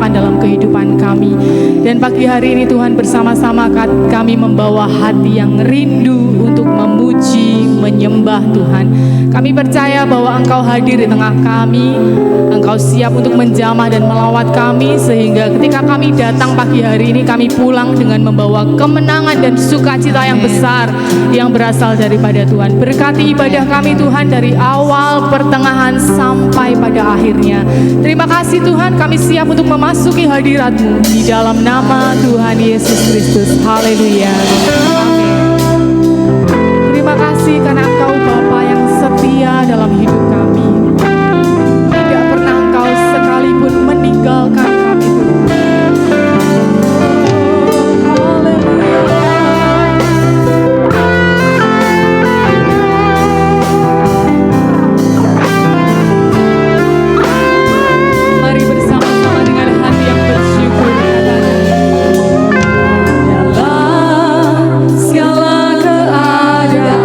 nyatakan dalam kehidupan kami. Dan pagi hari ini Tuhan, bersama-sama kami membawa hati yang rindu untuk memuji, menyembah Tuhan. Kami percaya bahwa Engkau hadir di tengah kami, Engkau siap untuk menjamah dan melawat kami, sehingga ketika kami datang pagi hari ini, kami pulang dengan membawa kemenangan dan sukacita yang besar yang berasal daripada Tuhan. Berkati ibadah kami Tuhan dari awal, pertengahan, sampai pada akhirnya. Terima kasih Tuhan, kami siap untuk memasuki hadirat-Mu di dalam nama Tuhan Yesus Kristus. Haleluya. Terima kasih karena Engkau Bapa yang setia dalam hidup kami. Tidak pernah Engkau sekalipun meninggalkan kami Tuhan. Mari bersama-sama dengan hati yang bersyukur dalam segala keadaan.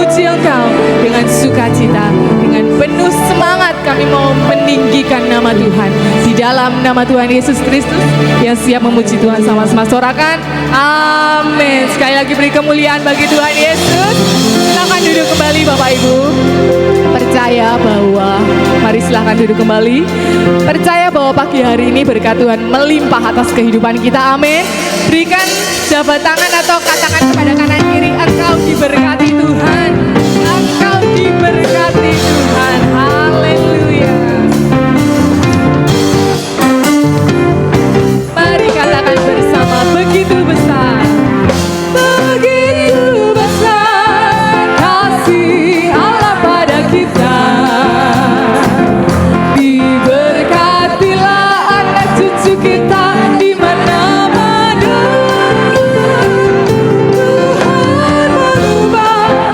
memuji Engkau dengan sukacita, dengan penuh semangat kami mau meninggikan nama Tuhan. Di dalam nama Tuhan Yesus Kristus yang siap memuji Tuhan sama-sama sorakan. Amin. Sekali lagi beri kemuliaan bagi Tuhan Yesus. Silakan duduk kembali Bapak Ibu. Percaya bahwa, mari silahkan duduk kembali. Percaya bahwa pagi hari ini berkat Tuhan melimpah atas kehidupan kita. Amin. Berikan jabat tangan atau katakan kepada kanan kiri, engkau diberkati Tuhan. Engkau diberkati Tuhan. Haleluya. Mari katakan bersama, begitu besar. Begitu besar kasih Allah pada kita. Diberkatilah anak cucu kita di mana-mana. Tuhan merubah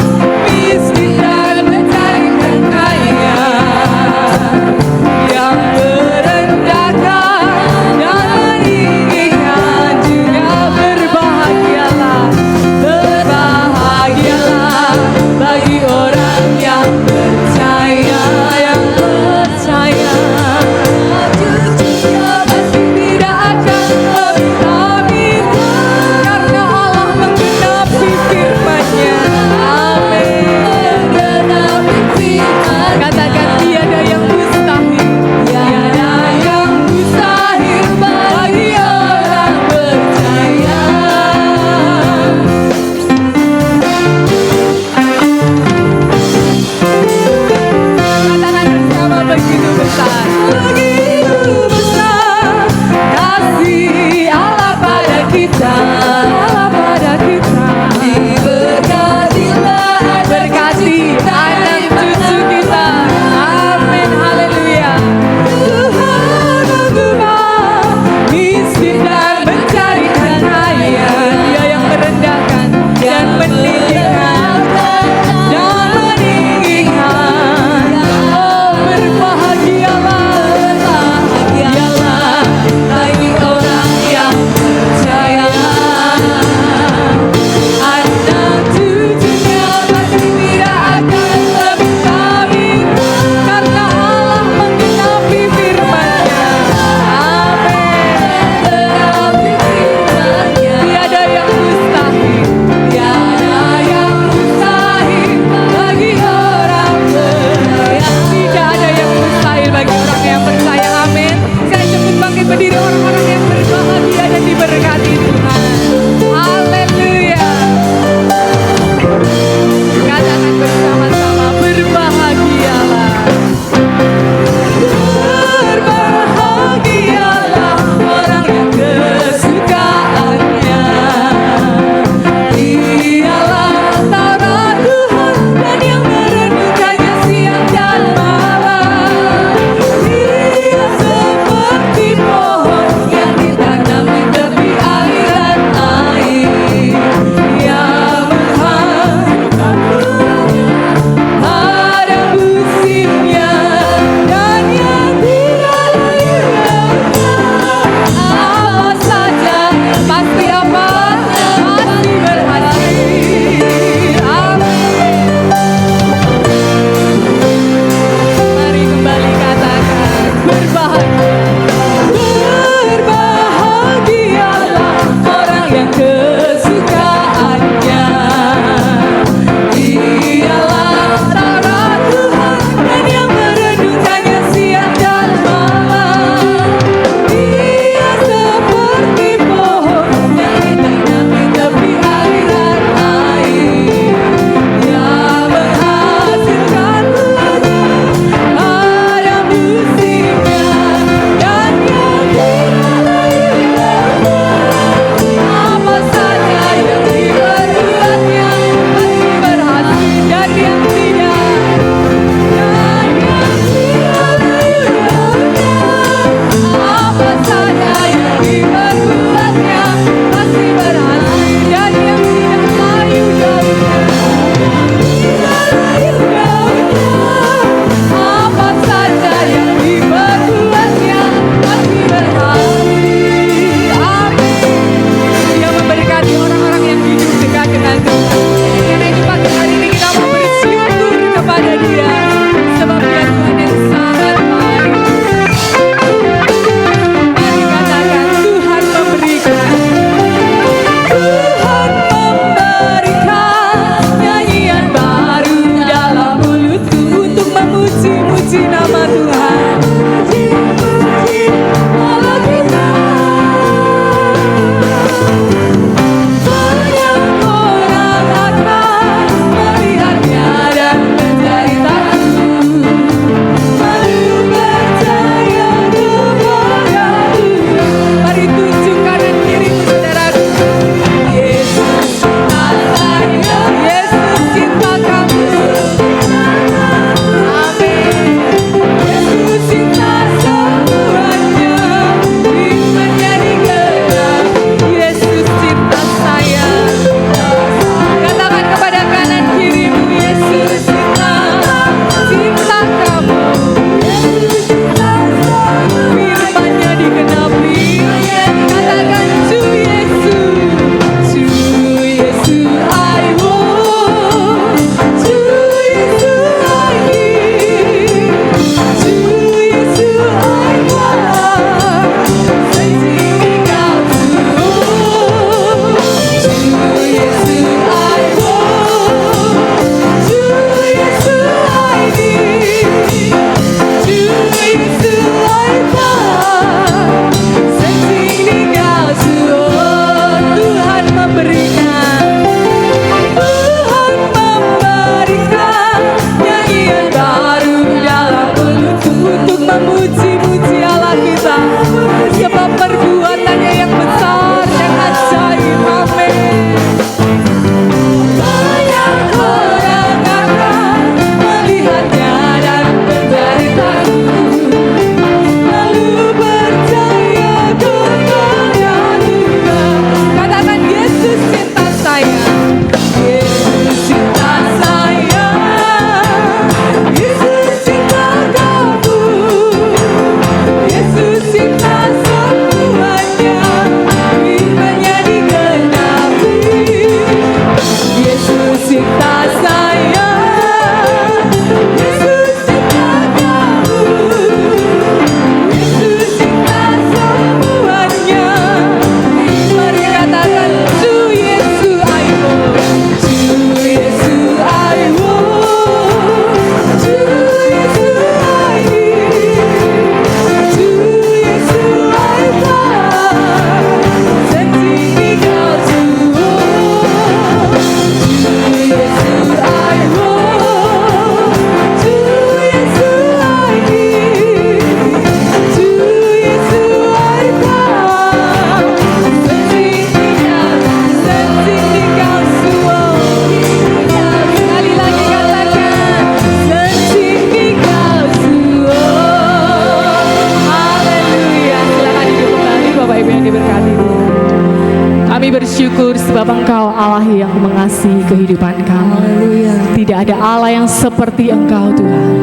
bersyukur sebab Engkau Allah yang mengasihi kehidupan kami. Tidak ada Allah yang seperti Engkau Tuhan.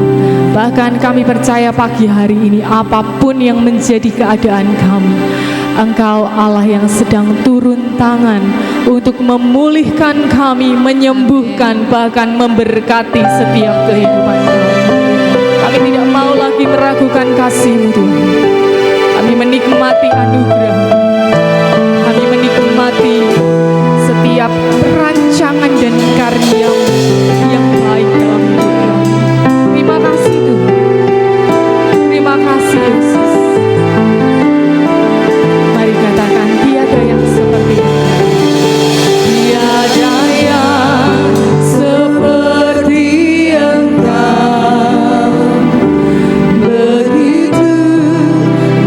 Bahkan kami percaya pagi hari ini apapun yang menjadi keadaan kami, Engkau Allah yang sedang turun tangan untuk memulihkan kami, menyembuhkan, bahkan memberkati setiap kehidupan kami. Kami tidak mau lagi meragukan kasih-Mu Tuhan. Kami menikmati anugerah, kami menikmati setiap rancangan dan karya yang baik dalam hidup kami. Terima kasih Tuhan. Terima kasih Yesus. Mari katakan, tiada yang seperti Engkau. Tiada yang seperti Engkau. Begitu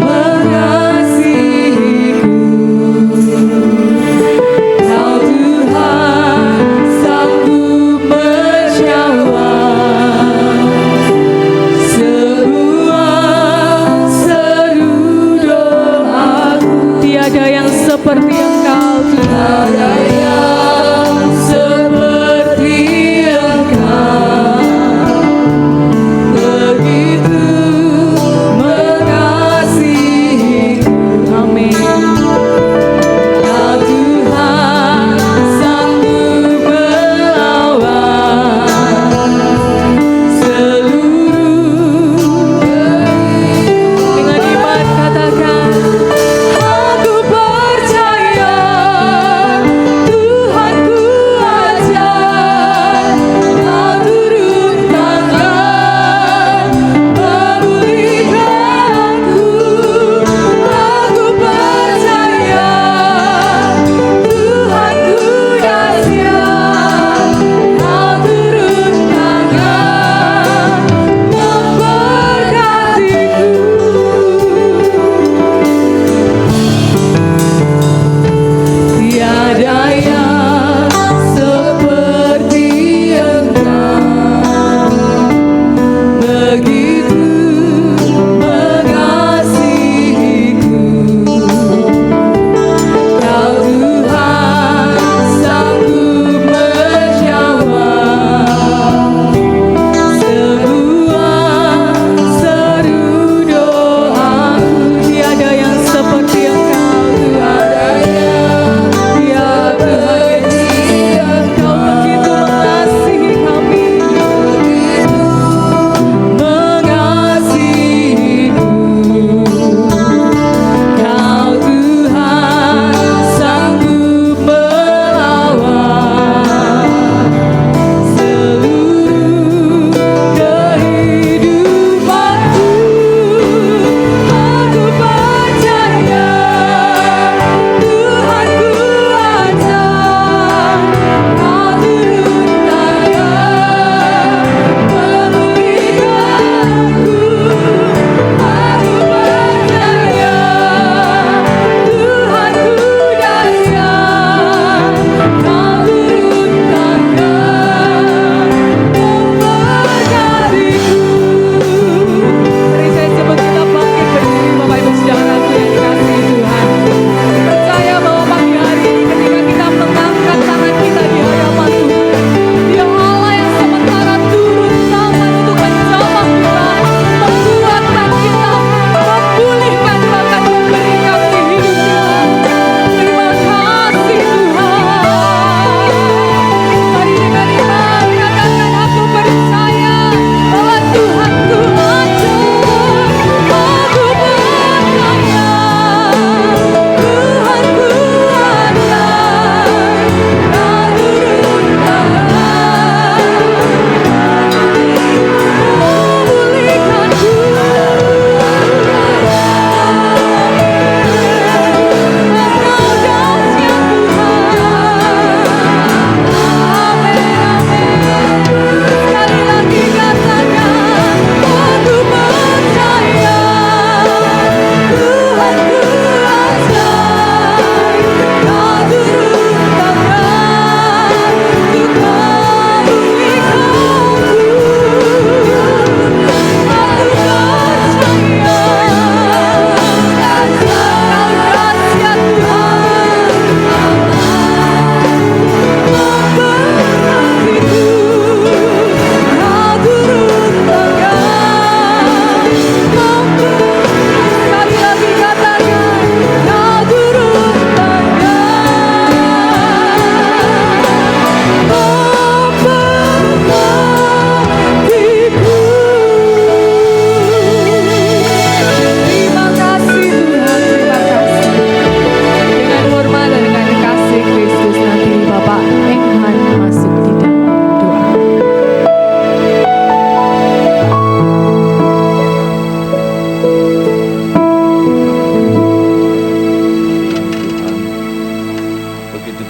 mengasihiku.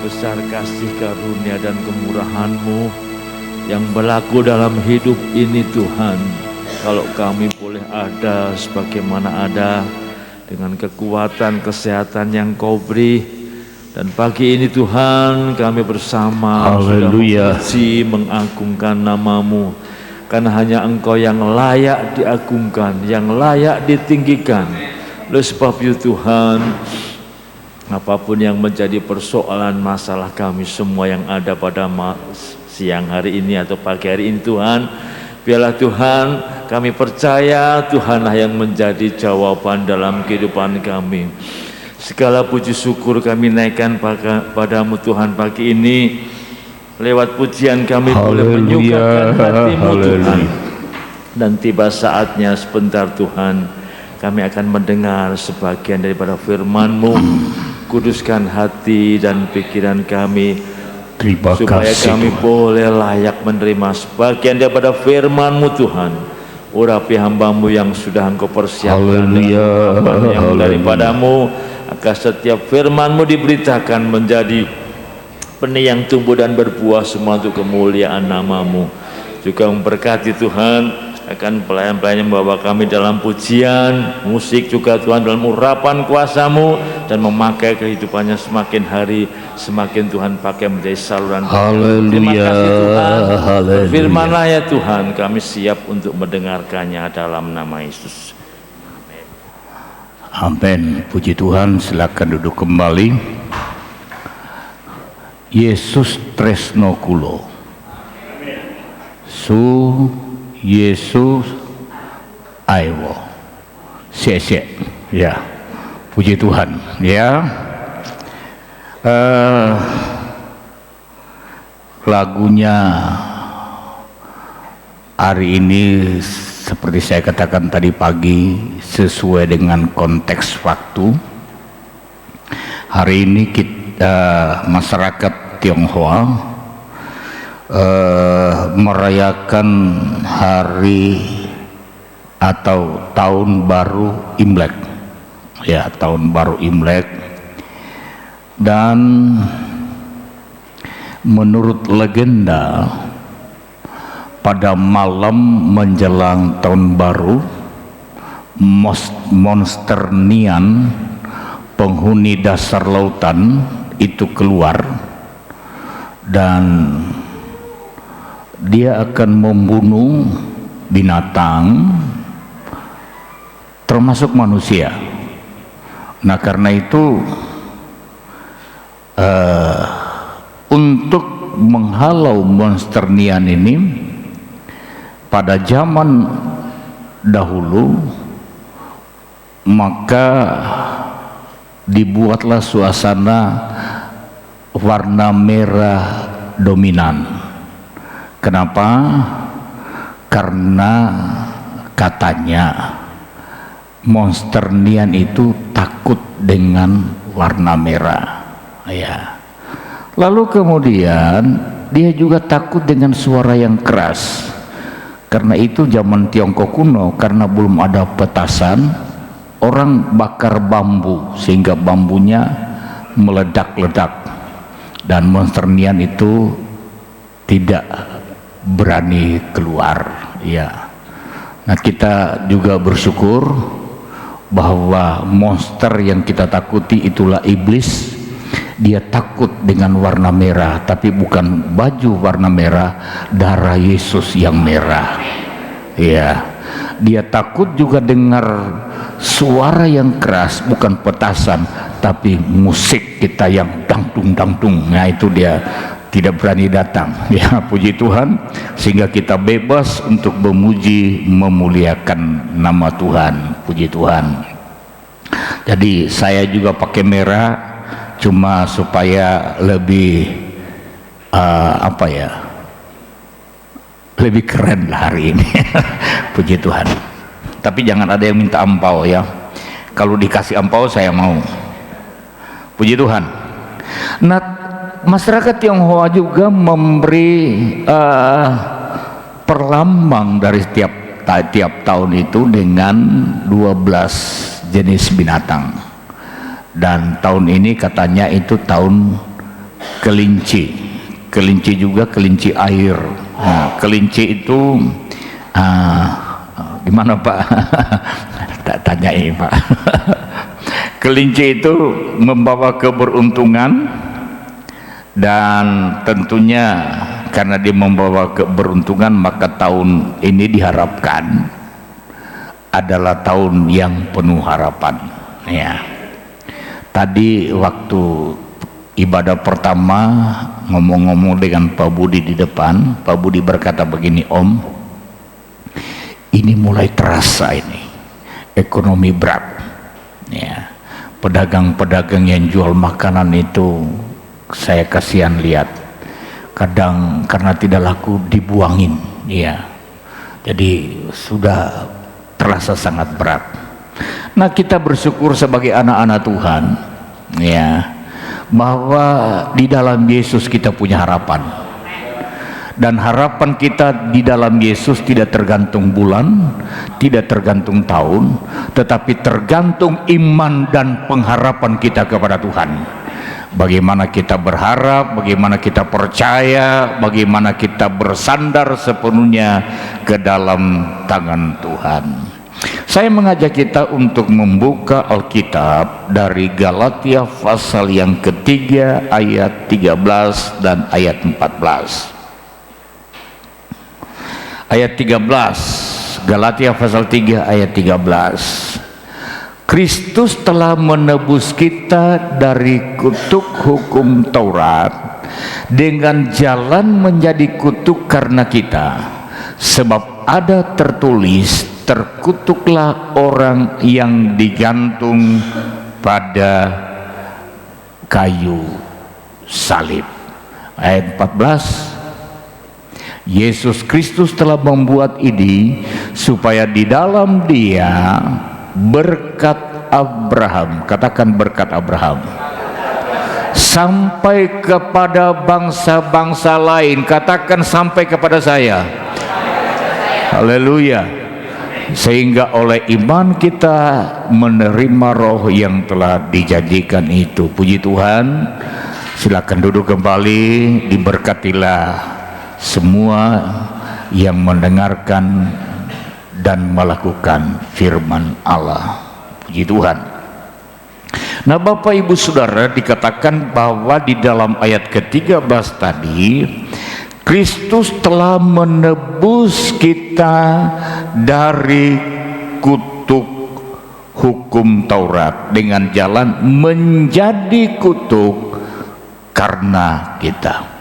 besar kasih karunia dan kemurahan-Mu yang berlaku dalam hidup ini Tuhan. Kalau kami boleh ada sebagaimana ada, dengan kekuatan kesehatan yang Kau beri, dan pagi ini Tuhan kami bersama sudah memuji mengagungkan nama-Mu, karena hanya Engkau yang layak diagungkan, yang layak ditinggikan. Oleh sebab itu Tuhan, apapun yang menjadi persoalan masalah kami semua yang ada pada siang hari ini atau pagi hari ini Tuhan, biarlah Tuhan kami percaya Tuhanlah yang menjadi jawaban dalam kehidupan kami. Segala puji syukur kami naikkan padamu Tuhan pagi ini. Lewat pujian kami boleh menyukakan hati-Mu Tuhan. Dan tiba saatnya sebentar Tuhan, kami akan mendengar sebagian daripada firman-Mu. Kuduskan hati dan pikiran kami, supaya kami boleh layak menerima sebagian daripada firman-Mu Tuhan. Urapi hamba-Mu yang sudah Engkau persiapkan yang daripada-Mu, agar setiap firman-Mu diberitakan menjadi benih yang tumbuh dan berbuah semua untuk kemuliaan nama-Mu. Juga memberkati Tuhan akan pelayan-pelayan yang membawa kami dalam pujian, musik juga Tuhan, dalam urapan kuasa-Mu, dan memakai kehidupannya semakin hari semakin Tuhan pakai menjadi saluran. Terima kasih Tuhan. Firman-Lah ya Tuhan, kami siap untuk mendengarkannya dalam nama Yesus. Amin. Puji Tuhan, silakan duduk kembali. Yesus tresno kulo. Su Yesus aiwo. Sesek. Ya. Puji Tuhan. Ya. Lagunya hari ini seperti saya katakan tadi pagi, sesuai dengan konteks waktu. Hari ini kita masyarakat Tionghoa merayakan hari atau tahun baru Imlek. Ya, tahun baru Imlek. Dan menurut legenda, pada malam menjelang tahun baru, monster Nian, penghuni dasar lautan itu keluar, dan dia akan membunuh binatang termasuk manusia. Nah, karena itu untuk menghalau monster Nian ini, pada zaman dahulu maka dibuatlah suasana warna merah dominan. Kenapa? Karena katanya monster Nian itu takut dengan warna merah. Ya. Lalu kemudian dia juga takut dengan suara yang keras. Karena itu zaman Tiongkok kuno, karena belum ada petasan, orang bakar bambu sehingga bambunya meledak-ledak, dan monster Nian itu tidak berani keluar. Ya. Nah, kita juga bersyukur bahwa monster yang kita takuti itulah iblis. Dia takut dengan warna merah, tapi bukan baju warna merah, darah Yesus yang merah. Ya, dia takut juga dengar suara yang keras, bukan petasan, tapi musik kita yang dangdung. Nah, itu dia tidak berani datang. Ya, puji Tuhan, sehingga kita bebas untuk memuji, memuliakan nama Tuhan. Puji Tuhan. Jadi saya juga pakai merah, cuma supaya lebih lebih keren lah hari ini. Puji Tuhan. Tapi jangan ada yang minta ampau ya. Kalau dikasih ampau saya mau. Puji Tuhan. Nah, masyarakat Tionghoa juga memberi perlambang dari tiap tahun itu dengan 12 jenis binatang. Dan tahun ini katanya itu tahun kelinci juga kelinci air. Nah, kelinci itu gimana Pak? Tak tanyai Pak. Kelinci itu membawa keberuntungan, dan tentunya karena dia membawa keberuntungan maka tahun ini diharapkan adalah tahun yang penuh harapan. Ya. Tadi waktu ibadah pertama ngomong-ngomong dengan Pak Budi di depan, Pak Budi berkata begini, Om, ini mulai terasa ini ekonomi berat. Ya. Pedagang-pedagang yang jual makanan itu saya kasihan lihat, kadang karena tidak laku dibuangin, ya. Jadi sudah terasa sangat berat. Nah, kita bersyukur sebagai anak-anak Tuhan, ya, bahwa di dalam Yesus kita punya harapan. Dan harapan kita di dalam Yesus tidak tergantung bulan, tidak tergantung tahun, tetapi tergantung iman dan pengharapan kita kepada Tuhan. Bagaimana kita berharap, bagaimana kita percaya, bagaimana kita bersandar sepenuhnya ke dalam tangan Tuhan. Saya mengajak kita untuk membuka Alkitab dari Galatia pasal yang ketiga ayat 13 dan ayat 14. Ayat 13, Galatia pasal 3 ayat 13. Kristus telah menebus kita dari kutuk hukum Taurat dengan jalan menjadi kutuk karena kita, sebab ada tertulis, terkutuklah orang yang digantung pada kayu salib. Ayat 14, Yesus Kristus telah membuat ini supaya di dalam Dia berkat Abraham, katakan berkat Abraham, sampai kepada bangsa-bangsa lain. Katakan sampai kepada saya. Haleluya. Sehingga oleh iman kita menerima roh yang telah dijanjikan itu. Puji Tuhan. Silakan duduk kembali. Diberkatilah semua yang mendengarkan dan melakukan firman Allah. Puji Tuhan. Nah, Bapak Ibu Saudara, dikatakan bahwa di dalam ayat ke-13 tadi, Kristus telah menebus kita dari kutuk hukum Taurat dengan jalan menjadi kutuk karena kita.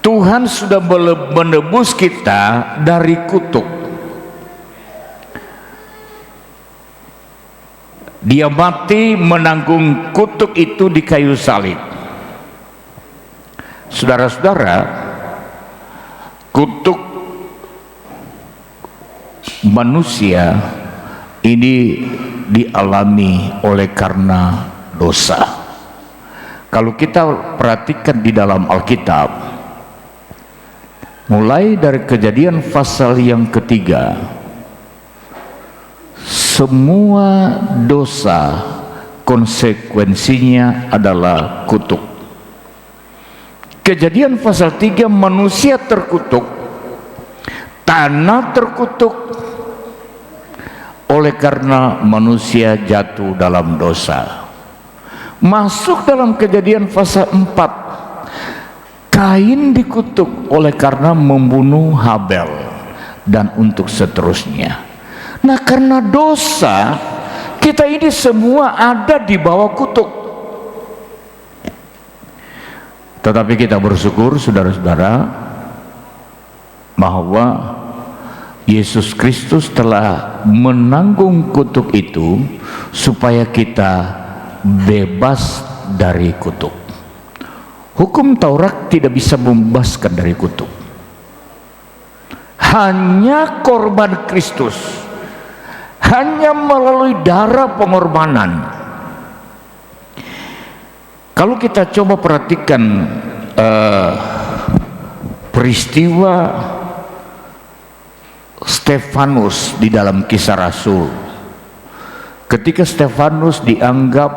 Tuhan sudah menebus kita dari kutuk. Dia mati menanggung kutuk itu di kayu salib. Saudara-saudara, kutuk manusia ini dialami oleh karena dosa. Kalau kita perhatikan di dalam Alkitab, mulai dari Kejadian pasal yang ketiga, semua dosa konsekuensinya adalah kutuk. Kejadian pasal 3, manusia terkutuk, tanah terkutuk oleh karena manusia jatuh dalam dosa. Masuk dalam Kejadian pasal 4, Kain dikutuk oleh karena membunuh Habel, dan untuk seterusnya. Nah, karena dosa, kita ini semua ada di bawah kutuk. Tetapi kita bersyukur, saudara-saudara, bahwa Yesus Kristus telah menanggung kutuk itu supaya kita bebas dari kutuk. Hukum Taurat tidak bisa membebaskan dari kutuk. Hanya korban Kristus, hanya melalui darah pengorbanan. Kalau kita coba perhatikan peristiwa Stefanus di dalam Kisah Rasul, ketika Stefanus dianggap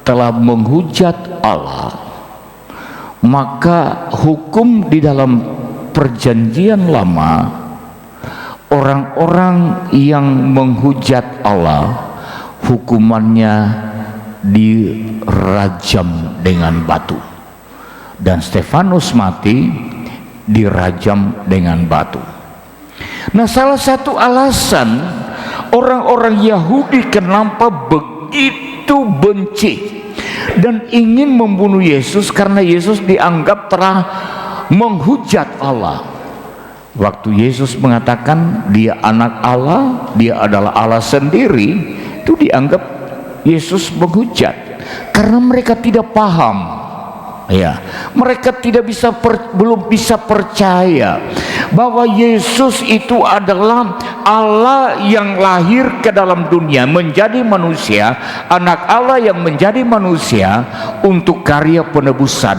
telah menghujat Allah, Maka hukum di dalam perjanjian lama, orang-orang yang menghujat Allah hukumannya dirajam dengan batu, dan Stefanus mati dirajam dengan batu. Nah, salah satu alasan orang-orang Yahudi kenapa begitu benci dan ingin membunuh Yesus, karena Yesus dianggap telah menghujat Allah. Waktu Yesus mengatakan dia anak Allah, dia adalah Allah sendiri, itu dianggap Yesus menghujat karena mereka tidak paham. Ya, mereka belum bisa percaya bahwa Yesus itu adalah Allah yang lahir ke dalam dunia menjadi manusia, anak Allah yang menjadi manusia untuk karya penebusan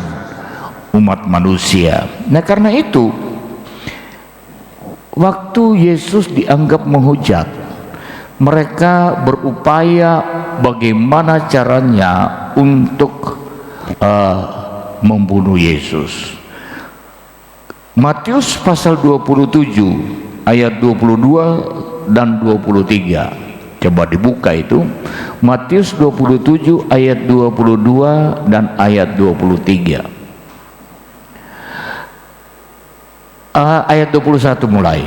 umat manusia. Nah, karena itu waktu Yesus dianggap menghujat, mereka berupaya bagaimana caranya untuk membunuh Yesus. Matius pasal 27 ayat 22 dan 23. Coba dibuka itu. Matius 27 ayat 22 dan ayat 23. Ayat 21 mulai.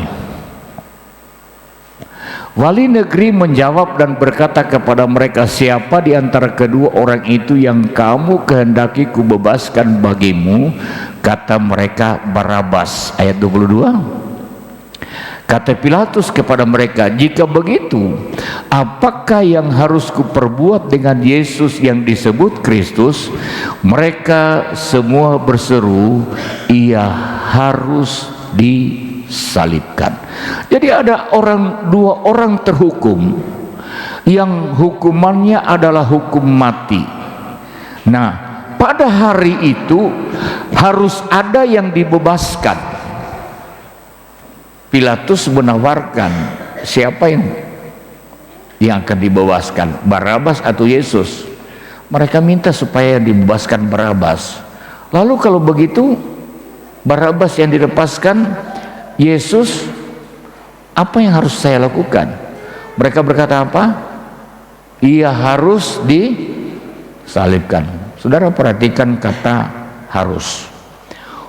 Wali negeri menjawab dan berkata kepada mereka, siapa di antara kedua orang itu yang kamu kehendaki kubebaskan bagimu? Kata mereka, Barabas. Ayat 22. Kata Pilatus kepada mereka, jika begitu, apakah yang harus kuperbuat dengan Yesus yang disebut Kristus? Mereka semua berseru, ia harus disalibkan. Jadi ada dua orang terhukum yang hukumannya adalah hukum mati. Nah, pada hari itu harus ada yang dibebaskan. Pilatus menawarkan siapa yang akan dibebaskan, Barabas atau Yesus. Mereka minta supaya dibebaskan Barabas. Lalu kalau begitu Barabas yang dilepaskan, Yesus, apa yang harus saya lakukan? Mereka berkata apa? Ia harus disalibkan. Saudara perhatikan kata harus.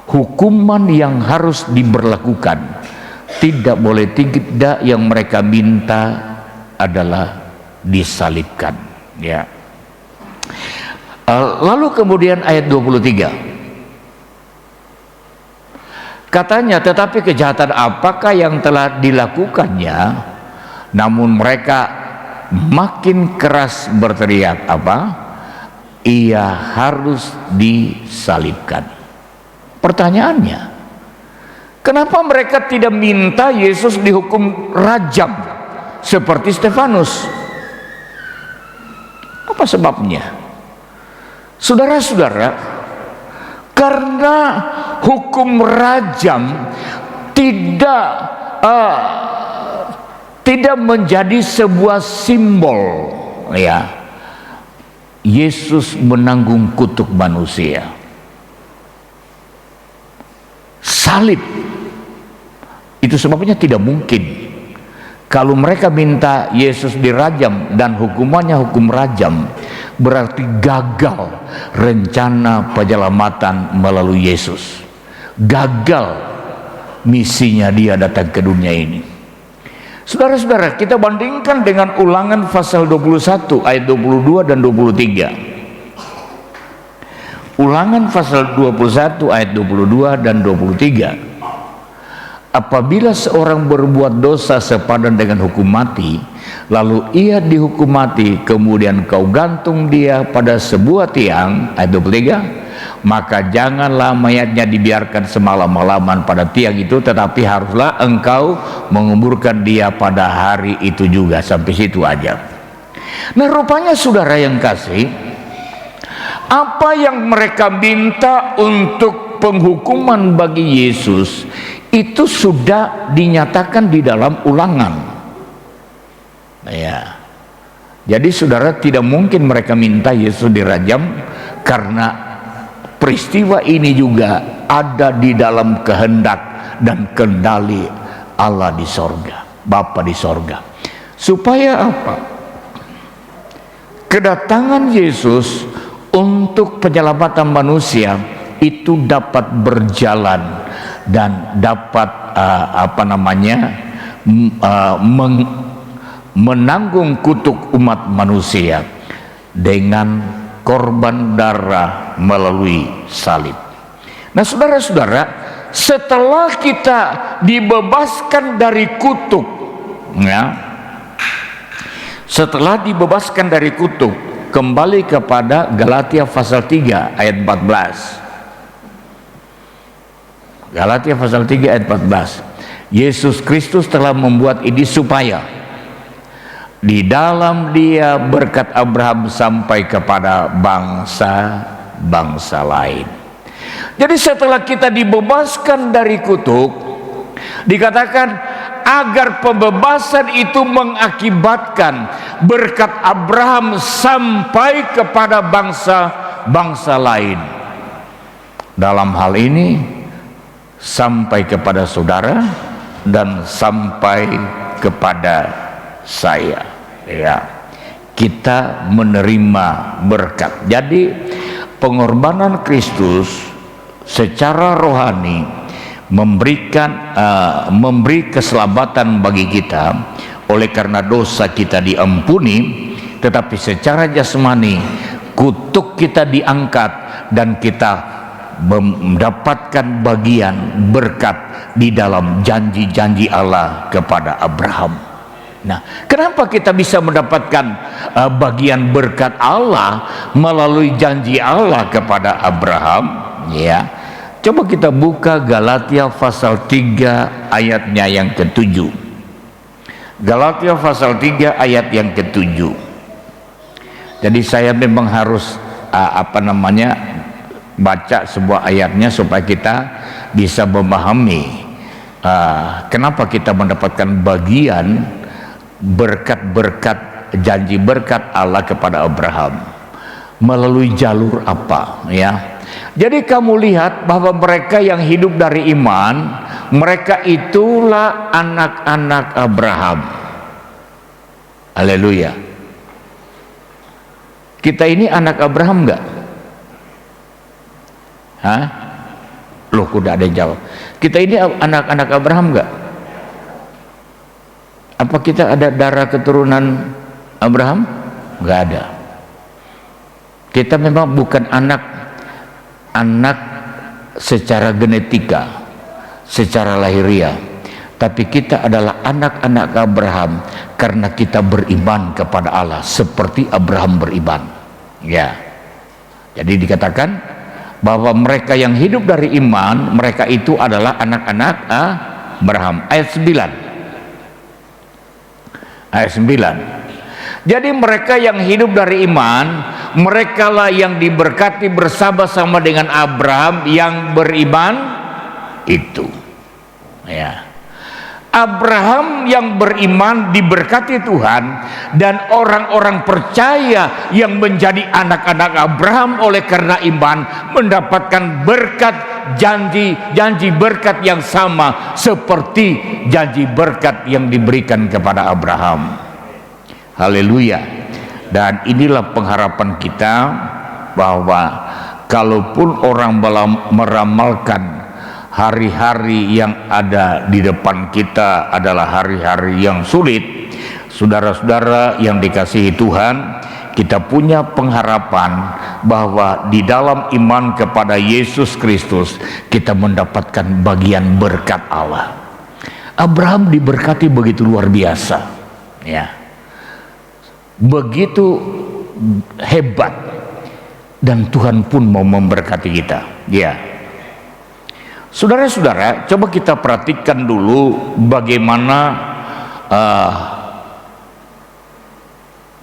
Hukuman yang harus diberlakukan, tidak boleh tidak, yang mereka minta adalah disalibkan. Ya. Lalu kemudian ayat 23. Katanya, tetapi kejahatan apakah yang telah dilakukannya? Namun mereka makin keras berteriak apa? Ia harus disalibkan. Pertanyaannya, kenapa mereka tidak minta Yesus dihukum rajam seperti Stefanus? Apa sebabnya? Saudara-saudara, karena hukum rajam tidak menjadi sebuah simbol, ya. Yesus menanggung kutuk manusia. Salib itu sebabnya tidak mungkin. Kalau mereka minta Yesus dirajam dan hukumannya hukum rajam, berarti gagal rencana penyelamatan melalui Yesus. Gagal misinya dia datang ke dunia ini. Saudara-saudara, kita bandingkan dengan Ulangan pasal 21 ayat 22 dan 23. Ulangan pasal 21 ayat 22 dan 23. Apabila seorang berbuat dosa sepadan dengan hukum mati, lalu ia dihukum mati, kemudian kau gantung dia pada sebuah tiang, ayat 23, maka janganlah mayatnya dibiarkan semalam-malaman pada tiang itu, tetapi haruslah engkau menguburkan dia pada hari itu juga. Sampai situ aja. Nah, rupanya saudara yang kasih, apa yang mereka minta untuk penghukuman bagi Yesus itu sudah dinyatakan di dalam Ulangan. Ya. Jadi saudara, tidak mungkin mereka minta Yesus dirajam karena peristiwa ini juga ada di dalam kehendak dan kendali Allah di sorga, Bapa di sorga. Supaya apa? Kedatangan Yesus untuk penyelamatan manusia itu dapat berjalan dan dapat menanggung kutuk umat manusia dengan korban darah melalui salib. Nah, saudara-saudara, setelah kita dibebaskan dari kutuk, ya, setelah dibebaskan dari kutuk, kembali kepada Galatia pasal 3 ayat 14. Galatia pasal 3 ayat 14. Yesus Kristus telah membuat ini supaya di dalam Dia berkat Abraham sampai kepada bangsa-bangsa lain. Jadi setelah kita dibebaskan dari kutuk, dikatakan agar pembebasan itu mengakibatkan berkat Abraham sampai kepada bangsa-bangsa lain. Dalam hal ini sampai kepada saudara dan sampai kepada saya, ya. Kita menerima berkat. Jadi pengorbanan Kristus secara rohani memberi keselamatan bagi kita, oleh karena dosa kita diampuni, tetapi secara jasmani kutuk kita diangkat dan kita mendapatkan bagian berkat di dalam janji-janji Allah kepada Abraham. Nah, kenapa kita bisa mendapatkan bagian berkat Allah melalui janji Allah kepada Abraham? Ya, coba kita buka Galatia pasal 3 ayatnya yang ke-7. Galatia pasal 3 ayat yang ke-7. Jadi saya memang harus baca sebuah ayatnya supaya kita bisa memahami kenapa kita mendapatkan bagian berkat-berkat, janji berkat Allah kepada Abraham melalui jalur apa, ya. Jadi kamu lihat bahwa mereka yang hidup dari iman, mereka itulah anak-anak Abraham. Haleluya. Kita ini anak Abraham enggak? Hah? Loh, kuda ada yang jawab. Kita ini anak-anak Abraham enggak? Apa kita ada darah keturunan Abraham? Enggak ada. Kita memang bukan anak secara genetika, secara lahiriah, tapi kita adalah anak-anak Abraham karena kita beriman kepada Allah seperti Abraham beriman, ya. Jadi dikatakan bahwa mereka yang hidup dari iman, mereka itu adalah anak-anak Abraham. Ayat 9. Jadi mereka yang hidup dari iman, merekalah yang diberkati bersama-sama dengan Abraham yang beriman itu, ya. Abraham yang beriman diberkati Tuhan, dan orang-orang percaya yang menjadi anak-anak Abraham oleh karena iman mendapatkan berkat, janji berkat yang sama seperti janji berkat yang diberikan kepada Abraham. Haleluya. Dan inilah pengharapan kita, bahwa kalaupun orang meramalkan hari-hari yang ada di depan kita adalah hari-hari yang sulit, saudara-saudara yang dikasihi Tuhan, kita punya pengharapan bahwa di dalam iman kepada Yesus Kristus kita mendapatkan bagian berkat Allah. Abraham diberkati begitu luar biasa, ya, begitu hebat, dan Tuhan pun mau memberkati kita, ya. Saudara-saudara, coba kita perhatikan dulu bagaimana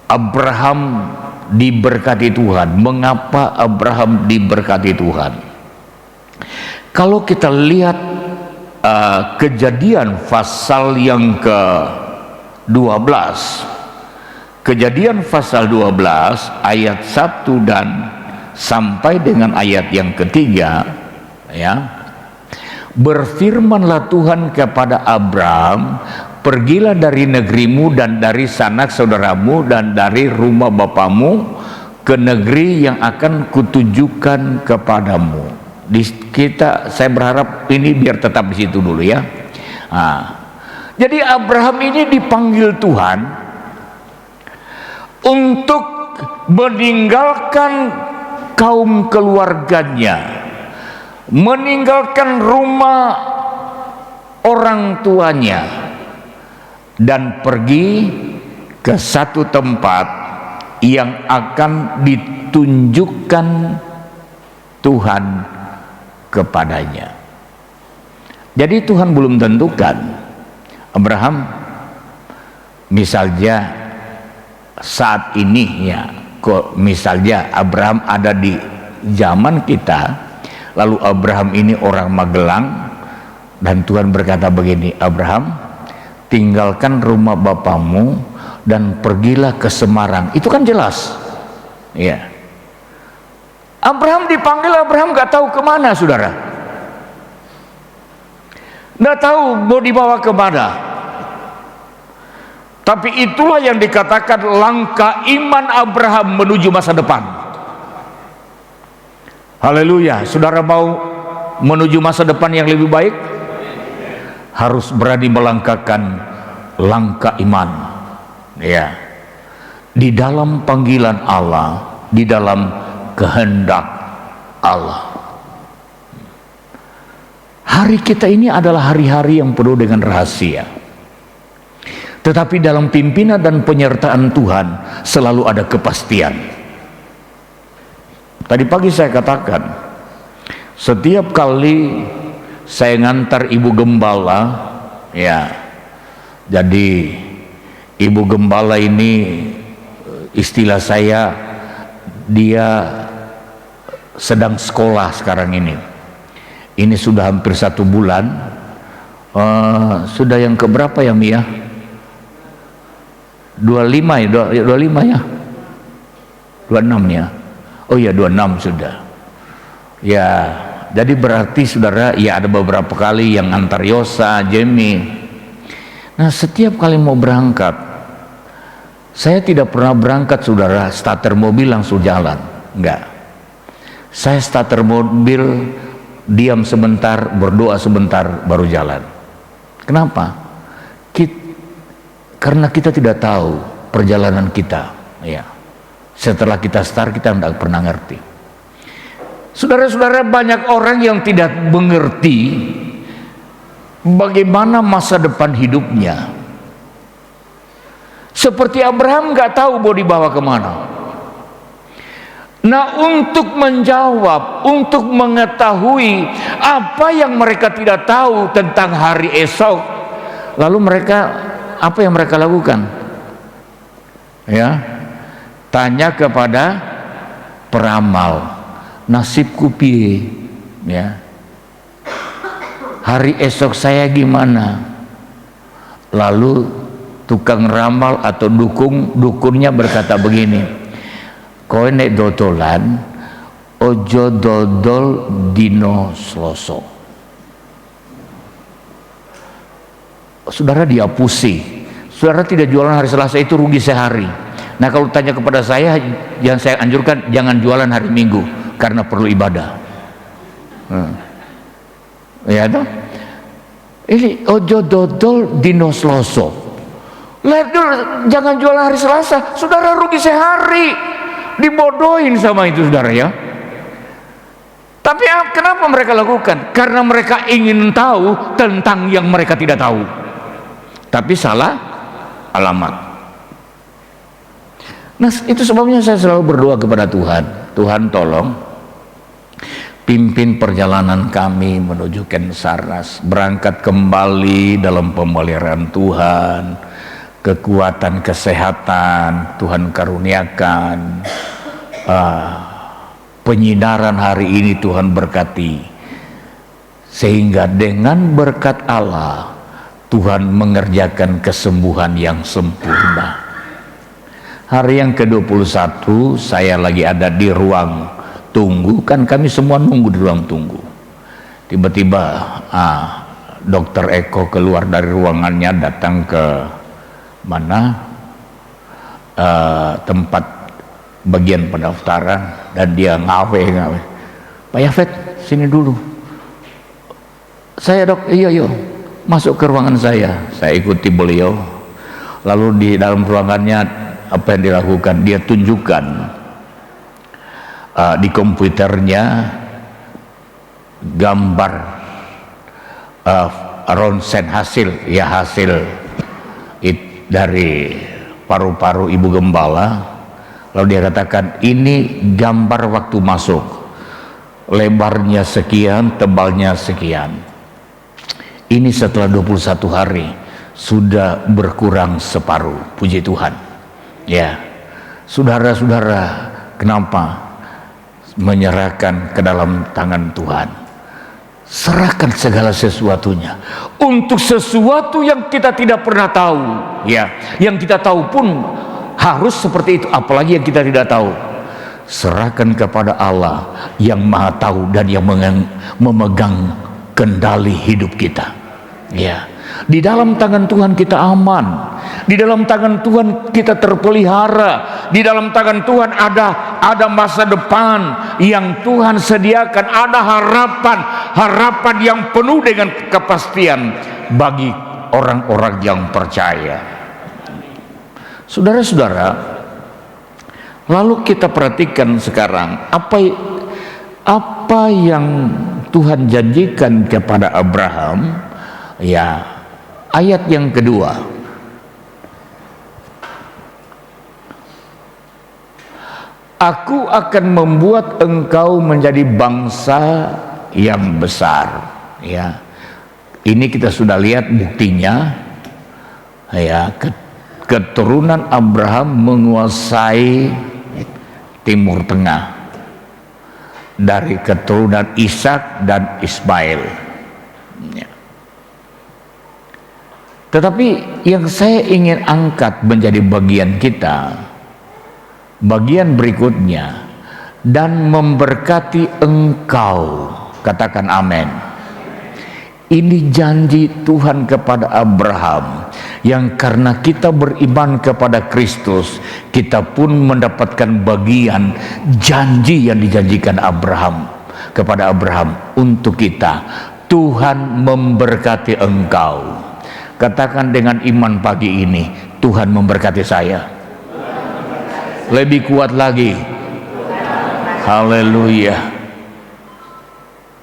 Abraham diberkati Tuhan. Mengapa Abraham diberkati Tuhan? Kalau kita lihat Kejadian pasal yang ke-12, Kejadian pasal 12 ayat 1 dan sampai dengan ayat yang ketiga, ya. Berfirmanlah Tuhan kepada Abraham, pergilah dari negerimu dan dari sanak saudaramu dan dari rumah bapamu ke negeri yang akan kutujukan kepadamu. Saya berharap ini biar tetap di situ dulu ya. Jadi Abraham ini dipanggil Tuhan untuk meninggalkan kaum keluarganya, meninggalkan rumah orang tuanya, dan pergi ke satu tempat yang akan ditunjukkan Tuhan kepadanya. Jadi Tuhan belum tentukan Abraham, misalnya saat ini ya, misalnya Abraham ada di zaman kita, lalu Abraham ini orang Magelang, dan Tuhan berkata begini, Abraham, tinggalkan rumah bapamu dan pergilah ke Semarang. Itu kan jelas ya. Abraham dipanggil, Abraham gak tahu kemana, saudara, gak tahu mau dibawa kemana. Tapi itulah yang dikatakan langkah iman Abraham menuju masa depan. Haleluya. Saudara mau menuju masa depan yang lebih baik, harus berani melangkahkan langkah iman, ya, di dalam panggilan Allah, di dalam kehendak Allah. Hari kita ini adalah hari-hari yang penuh dengan rahasia, tetapi dalam pimpinan dan penyertaan Tuhan selalu ada kepastian. Tadi pagi saya katakan, setiap kali saya ngantar ibu gembala, ya, jadi ibu gembala ini istilah saya, dia sedang sekolah sekarang ini. Ini sudah hampir 1 bulan. Sudah yang keberapa ya Mia? 25 ya, 25 ya, 26 ya. Oh ya 26 sudah. Ya, jadi berarti saudara, ya ada beberapa kali yang antar Yosa, Jamie. Nah setiap kali mau berangkat, saya tidak pernah berangkat saudara starter mobil langsung jalan, enggak. Saya starter mobil, diam sebentar, berdoa sebentar, baru jalan. Kenapa? Karena kita tidak tahu perjalanan kita, ya. Setelah kita start, kita tidak pernah ngerti. Saudara-saudara, banyak orang yang tidak mengerti bagaimana masa depan hidupnya. Seperti Abraham nggak tahu mau dibawa kemana. Nah, untuk menjawab, untuk mengetahui apa yang mereka tidak tahu tentang hari esok, lalu mereka, apa yang mereka lakukan? Ya, tanya kepada peramal, nasibku piye, ya, hari esok saya gimana? Lalu tukang ramal atau dukunnya berkata begini, kowe nek dodolan ojo dodol dino Selasa. Saudara, dia pusing. Saudara tidak jualan hari Selasa itu rugi sehari. Nah kalau tanya kepada saya, yang saya anjurkan jangan jualan hari Minggu karena perlu ibadah. Ya toh? Ini ojo dodol dino Selasa. Jangan jualan hari Selasa. Saudara rugi sehari. Dibodohin sama itu saudara ya. Tapi kenapa mereka lakukan? Karena mereka ingin tahu tentang yang mereka tidak tahu. Tapi salah alamat. Nah itu sebabnya saya selalu berdoa kepada Tuhan. Tuhan tolong pimpin perjalanan kami menuju Kensaras, berangkat kembali dalam pemeliharaan Tuhan, kekuatan kesehatan Tuhan karuniakan, penyinaran hari ini Tuhan berkati, sehingga dengan berkat Allah Tuhan mengerjakan kesembuhan yang sempurna. Hari yang ke-21 saya lagi ada di ruang tunggu, kan kami semua nunggu di ruang tunggu. Tiba-tiba Dokter Eko keluar dari ruangannya, datang ke mana tempat bagian pendaftaran, dan dia ngawe. Pak Yafet, sini dulu. Saya, Dok, iya, masuk ke ruangan saya ikuti beliau. Lalu di dalam ruangannya apa yang dilakukan, dia tunjukkan di komputernya gambar ronsen hasil dari paru-paru ibu gembala. Lalu dia katakan, ini gambar waktu masuk, lebarnya sekian, tebalnya sekian. Ini setelah 21 hari sudah berkurang separuh. Puji Tuhan. Ya, saudara-saudara, kenapa menyerahkan ke dalam tangan Tuhan? Serahkan segala sesuatunya untuk sesuatu yang kita tidak pernah tahu, ya. Yang kita tahu pun harus seperti itu, apalagi yang kita tidak tahu. Serahkan kepada Allah yang Maha Tahu dan yang memegang kendali hidup kita, ya. Di dalam tangan Tuhan kita aman, di dalam tangan Tuhan kita terpelihara, di dalam tangan Tuhan ada masa depan yang Tuhan sediakan, ada harapan yang penuh dengan kepastian bagi orang-orang yang percaya. Saudara-saudara, lalu kita perhatikan sekarang apa yang Tuhan janjikan kepada Abraham, ya. Ayat yang kedua, aku akan membuat engkau menjadi bangsa yang besar, ya. Ini kita sudah lihat buktinya, ya. Keturunan Abraham menguasai Timur Tengah dari keturunan Ishak dan Ismail, ya. Tetapi yang saya ingin angkat menjadi bagian kita, bagian berikutnya, dan memberkati engkau. Katakan amin. Ini janji Tuhan kepada Abraham, yang karena kita beriman kepada Kristus, kita pun mendapatkan bagian janji yang dijanjikan Abraham kepada Abraham untuk kita. Tuhan memberkati engkau. Katakan dengan iman pagi ini, Tuhan memberkati saya. Lebih kuat lagi. Haleluya.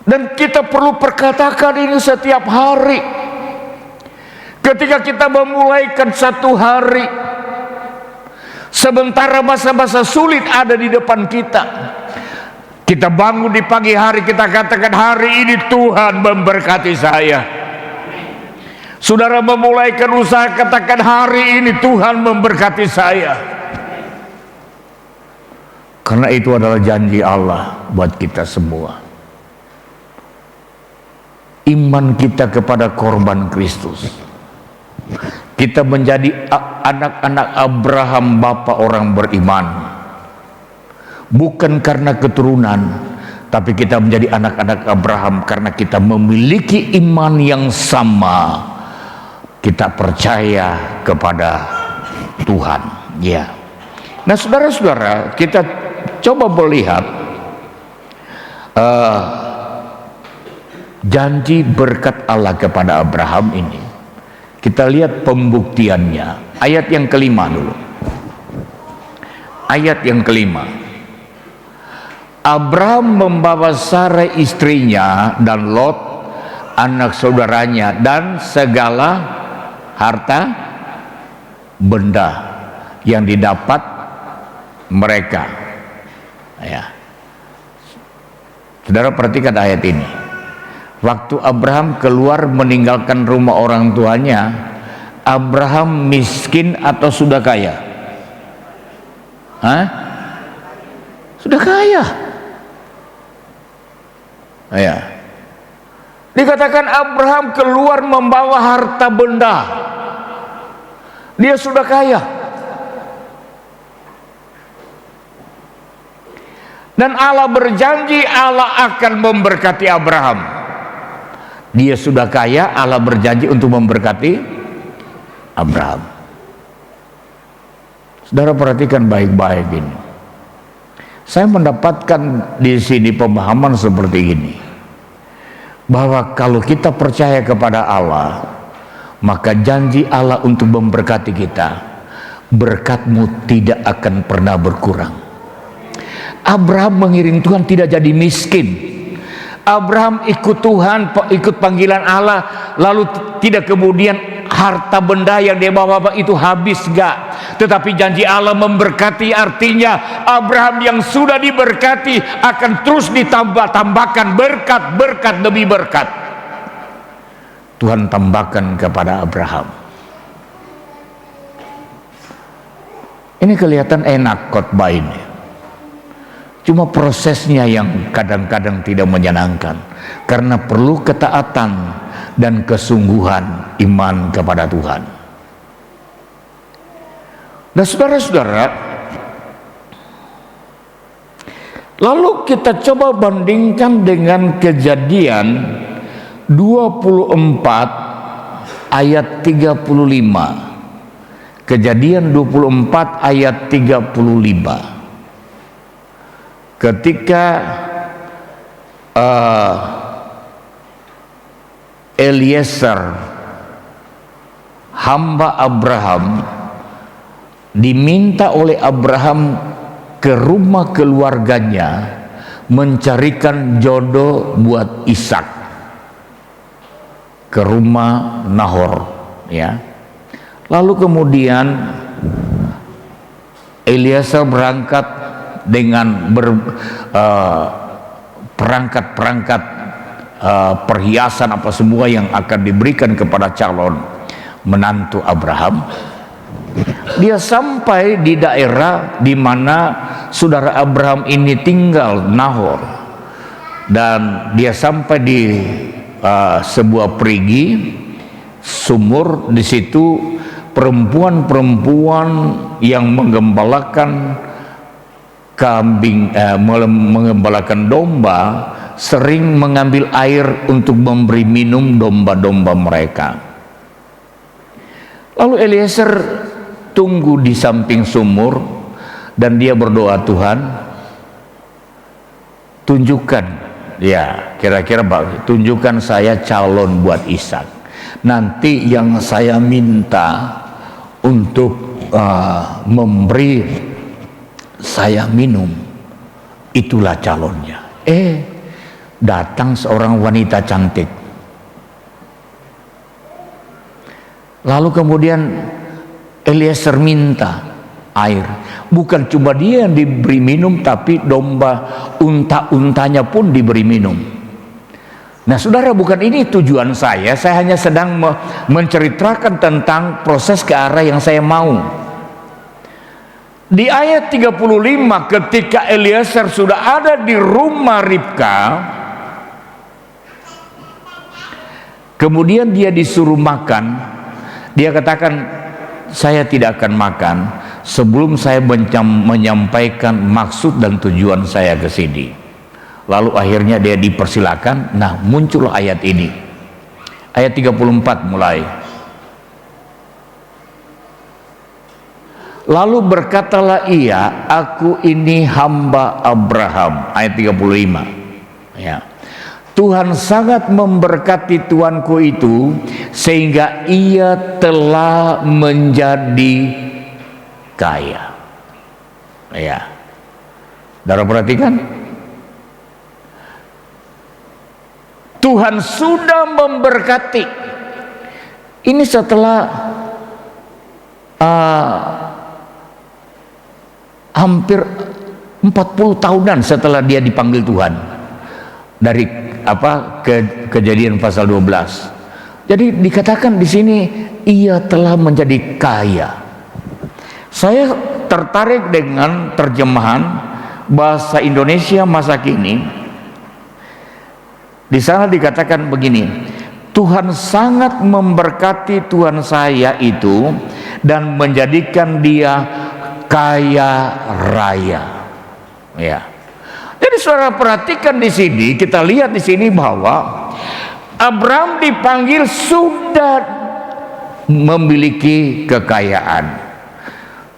Dan kita perlu perkatakan ini setiap hari. Ketika kita memulaikan satu hari, sementara masa-masa sulit ada di depan kita, kita bangun di pagi hari, kita katakan, hari ini Tuhan memberkati saya. Saudara memulaikan usaha, katakan, hari ini Tuhan memberkati saya. Karena itu adalah janji Allah buat kita semua. Iman kita kepada korban Kristus, kita menjadi anak-anak Abraham, bapa orang beriman. Bukan karena keturunan, tapi kita menjadi anak-anak Abraham karena kita memiliki iman yang sama. Kita percaya kepada Tuhan, ya. Nah, saudara-saudara, kita coba melihat janji berkat Allah kepada Abraham ini. Kita lihat pembuktiannya. Ayat yang kelima dulu. Ayat yang kelima. Abraham membawa Sarai istrinya dan Lot anak saudaranya dan segala harta benda yang didapat mereka, ya. Saudara perhatikan ayat ini. Waktu Abraham keluar meninggalkan rumah orang tuanya, Abraham miskin atau sudah kaya? Hah? Sudah kaya. Ya. Dikatakan Abraham keluar membawa harta benda. Dia sudah kaya. Dan Allah berjanji Allah akan memberkati Abraham. Dia sudah kaya, Allah berjanji untuk memberkati Abraham. Saudara perhatikan baik-baik ini. Saya mendapatkan di sini pemahaman seperti ini, bahwa kalau kita percaya kepada Allah, maka janji Allah untuk memberkati kita, berkatmu tidak akan pernah berkurang. Abraham mengiring Tuhan tidak jadi miskin. Abraham ikut Tuhan, ikut panggilan Allah, lalu tidak kemudian harta benda yang dia bawa itu habis, enggak. Tetapi janji Allah memberkati, artinya Abraham yang sudah diberkati akan terus ditambahkan berkat demi berkat. Tuhan tambahkan kepada Abraham. Ini kelihatan enak khotbah ini. Cuma prosesnya yang kadang-kadang tidak menyenangkan, karena perlu ketaatan dan kesungguhan iman kepada Tuhan. Nah saudara-saudara, lalu kita coba bandingkan dengan Kejadian 24 ayat 35. Kejadian 24 ayat 35. Ketika Eliezer, hamba Abraham, diminta oleh Abraham ke rumah keluarganya mencarikan jodoh buat Ishak, ke rumah Nahor, ya. Lalu kemudian Eliezer berangkat dengan perangkat-perangkat perhiasan apa semua yang akan diberikan kepada calon menantu Abraham. Dia sampai di daerah di mana saudara Abraham ini tinggal, Nahor, dan dia sampai di sebuah perigi sumur. Di situ perempuan-perempuan yang menggembalakan mengembalakan domba sering mengambil air untuk memberi minum domba-domba mereka. Lalu Eliezer tunggu di samping sumur dan dia berdoa, Tuhan tunjukkan, ya kira-kira tunjukkan saya calon buat Ishak. Nanti yang saya minta untuk memberi saya minum, itulah calonnya. Datang seorang wanita cantik. Lalu kemudian Eliezer minta air. Bukan cuma dia yang diberi minum, tapi domba, unta-untanya pun diberi minum. Nah saudara, bukan ini tujuan saya hanya sedang menceritakan tentang proses ke arah yang saya mau. Di ayat 35, ketika Eliezer sudah ada di rumah Ribka, kemudian dia disuruh makan. Dia katakan, saya tidak akan makan sebelum saya menyampaikan maksud dan tujuan saya ke sini. Lalu akhirnya dia dipersilakan. Nah muncul ayat ini, ayat 34 mulai. Lalu berkatalah ia, aku ini hamba Abraham. Ayat 35, ya. Tuhan sangat memberkati tuanku itu sehingga ia telah menjadi kaya. Ya, saudara perhatikan, Tuhan sudah memberkati. Ini setelah hampir 40 tahunan setelah dia dipanggil Tuhan dari Kejadian pasal 12. Jadi dikatakan di sini ia telah menjadi kaya. Saya tertarik dengan terjemahan bahasa Indonesia masa kini. Di sana dikatakan begini, Tuhan sangat memberkati tuan saya itu dan menjadikan dia kaya raya. Ya. saudara perhatikan di sini, kita lihat di sini bahwa Abraham dipanggil sudah memiliki kekayaan,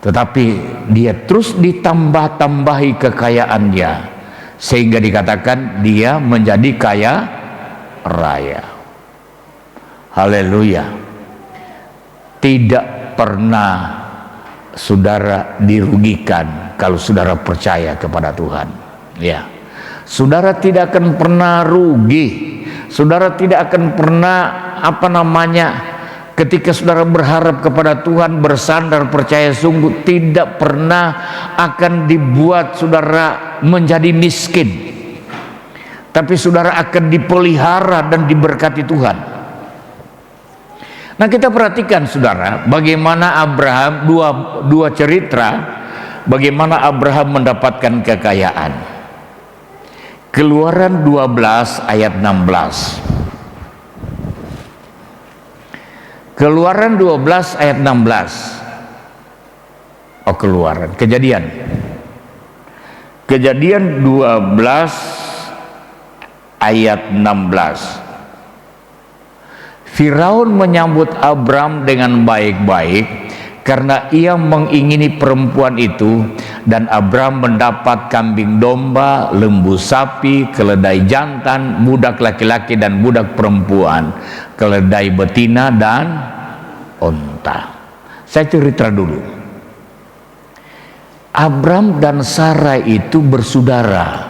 tetapi dia terus ditambah-tambahi kekayaannya sehingga dikatakan dia menjadi kaya raya. Haleluya. Tidak pernah saudara dirugikan kalau saudara percaya kepada Tuhan. Ya, saudara tidak akan pernah rugi. Saudara tidak akan pernah ketika saudara berharap kepada Tuhan, bersandar percaya sungguh, tidak pernah akan dibuat saudara menjadi miskin, tapi saudara akan dipelihara dan diberkati Tuhan. Nah, kita perhatikan saudara, bagaimana Abraham, dua cerita bagaimana Abraham mendapatkan kekayaan. Keluaran 12 ayat 16. Keluaran 12 ayat 16. Oh, Keluaran, Kejadian 12 ayat 16. Firaun menyambut Abram dengan baik-baik karena ia mengingini perempuan itu, dan Abram mendapat kambing domba, lembu sapi, keledai jantan, budak laki-laki dan budak perempuan, keledai betina dan unta. Saya cerita dulu. Abram dan Sarai itu bersaudara,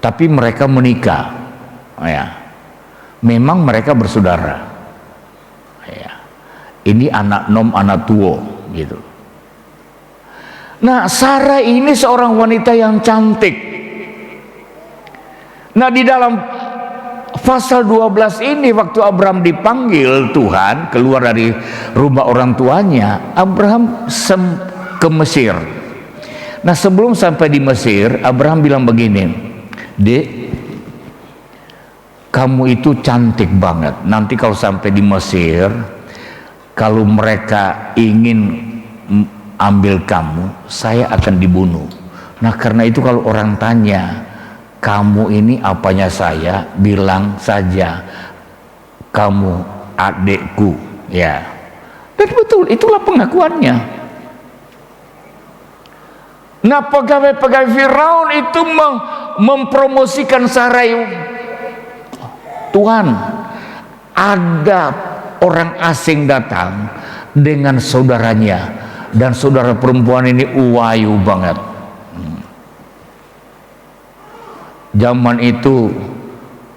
tapi mereka menikah. Ya, memang mereka bersaudara. Ya, ini anak nom anak tuo gitu. Nah, Sarai ini seorang wanita yang cantik. Nah, di dalam pasal 12 ini, waktu Abraham dipanggil Tuhan keluar dari rumah orang tuanya, Abraham ke Mesir. Nah, sebelum sampai di Mesir, Abraham bilang begini, "Dek, kamu itu cantik banget. Nanti kalau sampai di Mesir, kalau mereka ingin ambil kamu, saya akan dibunuh. Nah, karena itu kalau orang tanya, kamu ini apanya saya, bilang saja kamu adekku." Ya, dan betul, itulah pengakuannya. Nah, pegawai-pegawai Firaun itu mempromosikan Sarai. Tuhan, ada orang asing datang dengan saudaranya, dan saudara perempuan ini uwayu banget. Zaman itu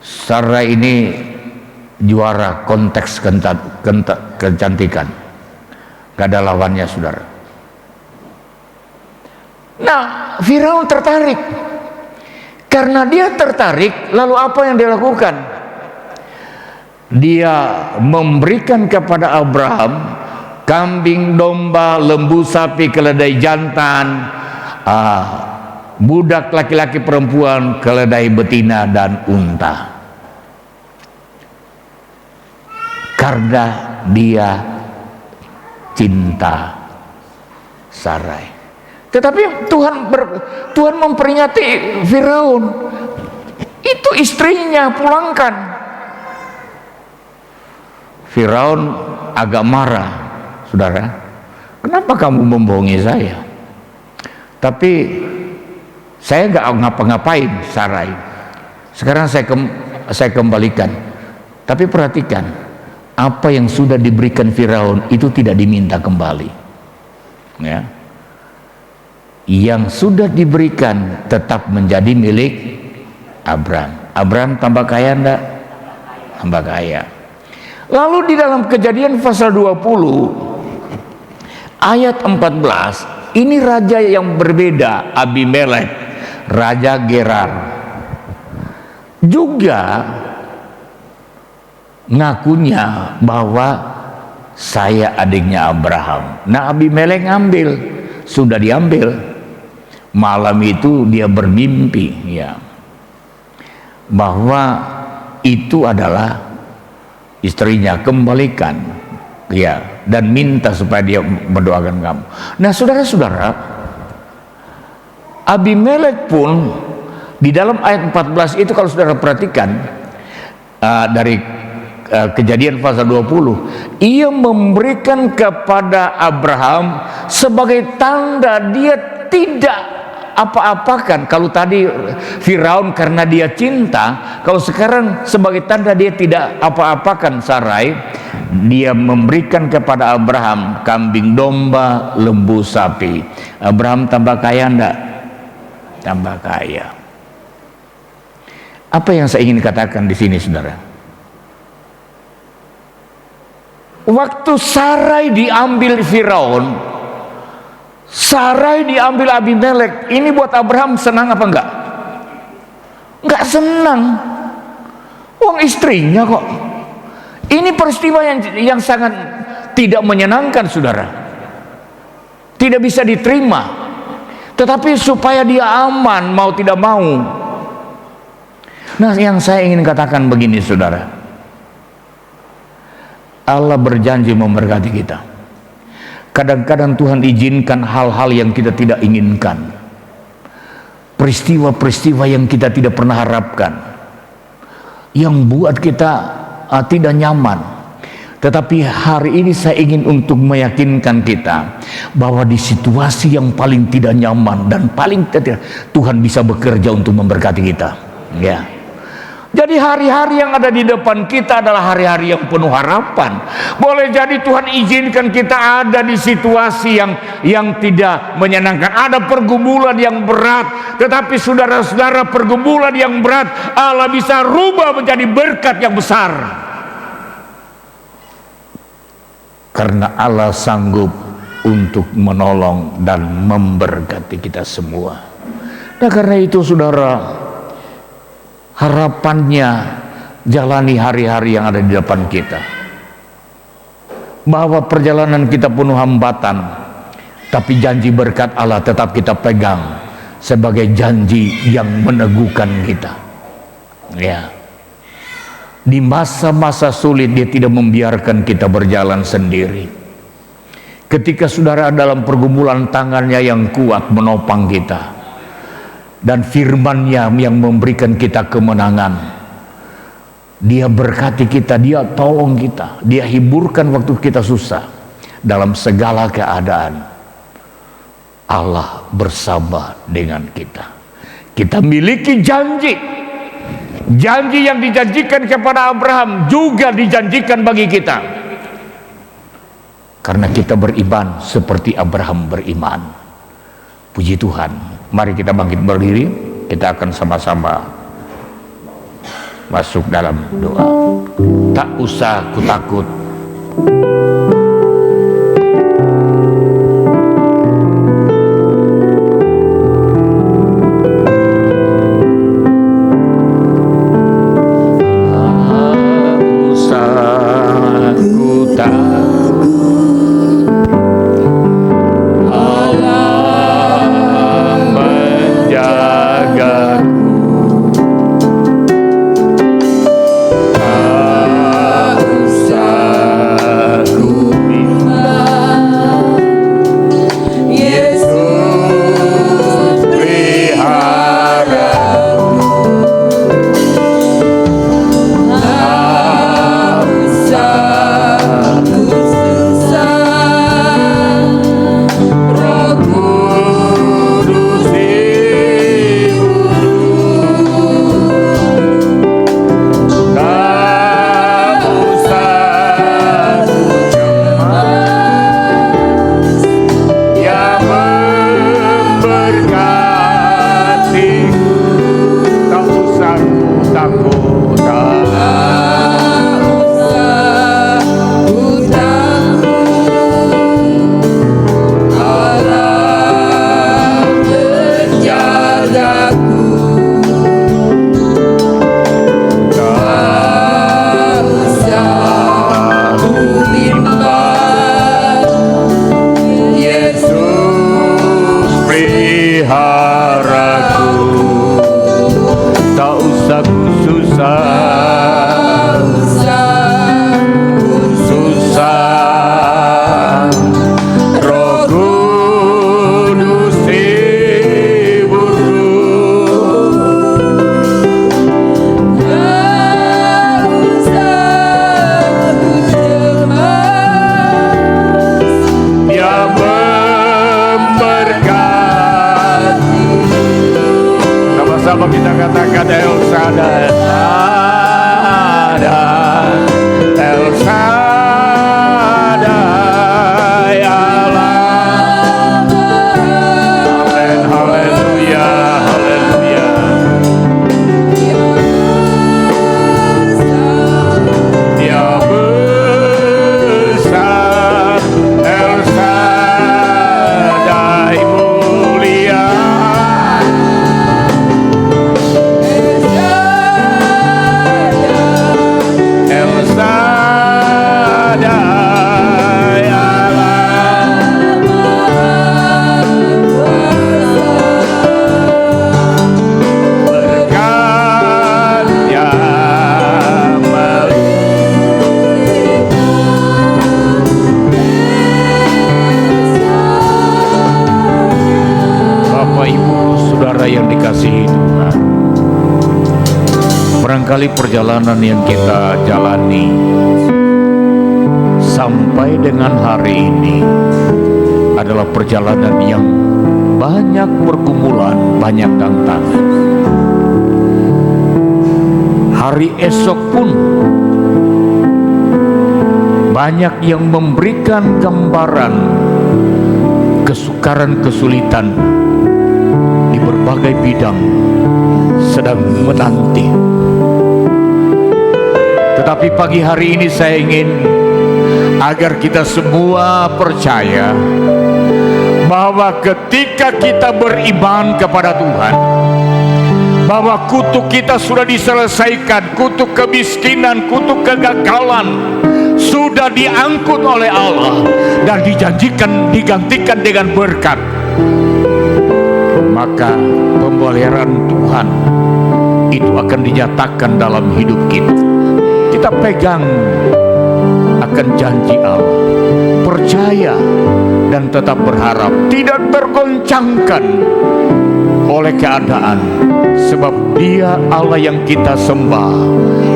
Sarai ini juara konteks kecantikan, gak ada lawannya saudara. Nah, Firaun tertarik. Karena dia tertarik, lalu apa yang dia lakukan? Dia memberikan kepada Abraham kambing domba, lembu sapi, keledai jantan, budak laki-laki perempuan, keledai betina dan unta. Karena dia cinta Sarai. Tetapi Tuhan memperingati Firaun, itu istrinya, pulangkan. Firaun agak marah, saudara. Kenapa kamu membohongi saya? Tapi saya nggak ngapa-ngapain Sarai. Sekarang saya kembalikan. Tapi perhatikan, apa yang sudah diberikan Firaun itu tidak diminta kembali. Ya. Yang sudah diberikan tetap menjadi milik Abraham. Abraham tambah kaya enggak? Tambah kaya. Lalu di dalam Kejadian pasal 20 ayat 14, ini raja yang berbeda, Abimelek, raja Gerar, juga ngakunya bahwa saya adiknya Abraham. Nah, Abimelek ngambil, sudah diambil. Malam itu dia bermimpi, ya, bahwa itu adalah istrinya, kembalikan, ya, dan minta supaya dia mendoakan kamu. Nah, saudara-saudara, Abimelek pun Di dalam ayat 14 itu kalau saudara perhatikan dari Kejadian pasal 20, ia memberikan kepada Abraham sebagai tanda dia tidak apa-apakan. Kalau tadi Firaun karena dia cinta, kalau sekarang sebagai tanda dia tidak apa-apakan Sarai, dia memberikan kepada Abraham kambing domba, lembu sapi. Abraham tambah kaya enggak? Tambah kaya. Apa yang saya ingin katakan di sini, saudara? Waktu Sarai diambil Firaun, Sarai diambil Abimelek, ini buat Abraham senang apa enggak? Enggak senang. Uang istrinya kok. Ini peristiwa yang sangat tidak menyenangkan, saudara. Tidak bisa diterima. Tetapi supaya dia aman, mau tidak mau. Nah, yang saya ingin katakan begini, saudara. Allah berjanji memberkati kita. Kadang-kadang Tuhan izinkan hal-hal yang kita tidak inginkan, peristiwa-peristiwa yang kita tidak pernah harapkan, yang buat kita tidak nyaman. Tetapi hari ini saya ingin untuk meyakinkan kita bahwa di situasi yang paling tidak nyaman dan paling tidak, Tuhan bisa bekerja untuk memberkati kita. Ya. Jadi hari-hari yang ada di depan kita adalah hari-hari yang penuh harapan. Boleh jadi Tuhan izinkan kita ada di situasi yang tidak menyenangkan, ada pergumulan yang berat. Tetapi saudara-saudara, pergumulan yang berat Allah bisa rubah menjadi berkat yang besar. Karena Allah sanggup untuk menolong dan memberkati kita semua. Nah, karena itu saudara, harapannya jalani hari-hari yang ada di depan kita, bahwa perjalanan kita penuh hambatan, tapi janji berkat Allah tetap kita pegang sebagai janji yang meneguhkan kita. Ya, di masa-masa sulit dia tidak membiarkan kita berjalan sendiri. Ketika saudara dalam pergumulan, tangannya yang kuat menopang kita, dan firman-Nya yang memberikan kita kemenangan. Dia berkati kita, dia tolong kita, dia hiburkan waktu kita susah. Dalam segala keadaan Allah bersama dengan kita. Kita miliki janji. Janji yang dijanjikan kepada Abraham juga dijanjikan bagi kita. Karena kita beriman seperti Abraham beriman. Puji Tuhan. Mari kita bangkit berdiri, kita akan sama-sama masuk dalam doa. Tak usah takut. Aku sekali perjalanan yang kita jalani sampai dengan hari ini adalah perjalanan yang banyak pergumulan, banyak tantangan. Hari esok pun banyak yang memberikan gambaran kesukaran, kesulitan di berbagai bidang sedang menanti. Tetapi pagi hari ini saya ingin agar kita semua percaya bahwa ketika kita beriman kepada Tuhan, bahwa kutuk kita sudah diselesaikan, kutuk kemiskinan, kutuk kegagalan sudah diangkut oleh Allah dan digantikan dengan berkat, maka pemeliharaan Tuhan itu akan dinyatakan dalam hidup kita. Kita pegang akan janji Allah, percaya dan tetap berharap, tidak tergoncangkan oleh keadaan, sebab Dia Allah yang kita sembah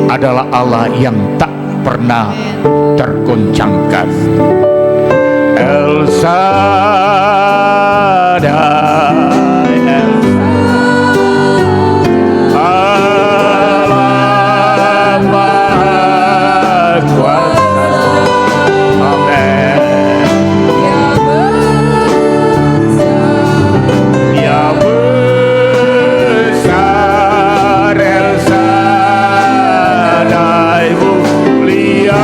adalah Allah yang tak pernah tergoncangkan. El Shaddai, Allah Maha Kuasa. Amen. Ya besar El Shaddai, mulia.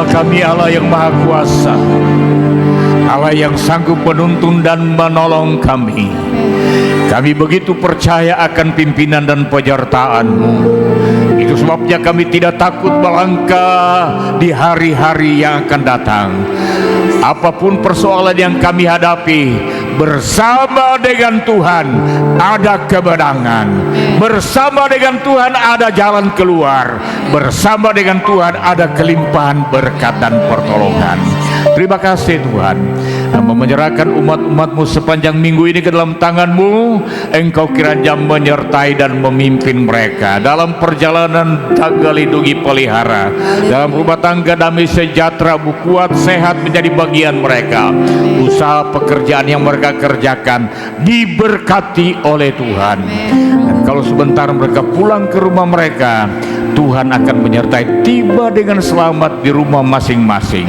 Kami Allah yang Maha Kuasa, Allah yang sanggup menuntun dan menolong kami. Kami begitu percaya akan pimpinan dan penyertaan-Mu. Itu sebabnya kami tidak takut melangkah di hari-hari yang akan datang. Apapun persoalan yang kami hadapi, bersama dengan Tuhan ada kemenangan. Bersama dengan Tuhan ada jalan keluar. Bersama dengan Tuhan ada kelimpahan berkat dan pertolongan. Terima kasih Tuhan, menyerahkan umat-umat-Mu sepanjang minggu ini ke dalam tangan-Mu. Engkau kiranya menyertai dan memimpin mereka dalam perjalanan, jaga, lindungi, pelihara. Dalam rumah tangga damai sejahtera, kuat, sehat menjadi bagian mereka. Usaha pekerjaan yang mereka kerjakan diberkati oleh Tuhan. Dan kalau sebentar mereka pulang ke rumah mereka, Tuhan akan menyertai, tiba dengan selamat di rumah masing-masing.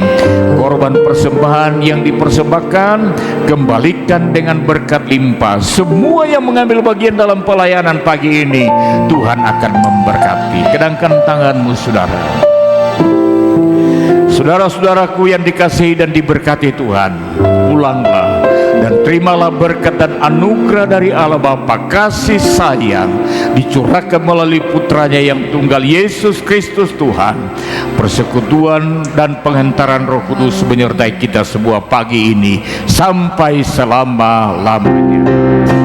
Korban persembahan yang dipersembahkan kembalikan dengan berkat limpah. Semua yang mengambil bagian dalam pelayanan pagi ini, Tuhan akan memberkati. Kedangkan tangan-Mu saudara. Saudara-saudaraku yang dikasihi dan diberkati Tuhan, pulanglah dan terimalah berkat dan anugerah dari Allah Bapa, kasih sayang dicurahkan melalui putranya yang tunggal Yesus Kristus Tuhan, persekutuan dan penghantaran Roh Kudus menyertai kita semua pagi ini sampai selama-lamanya.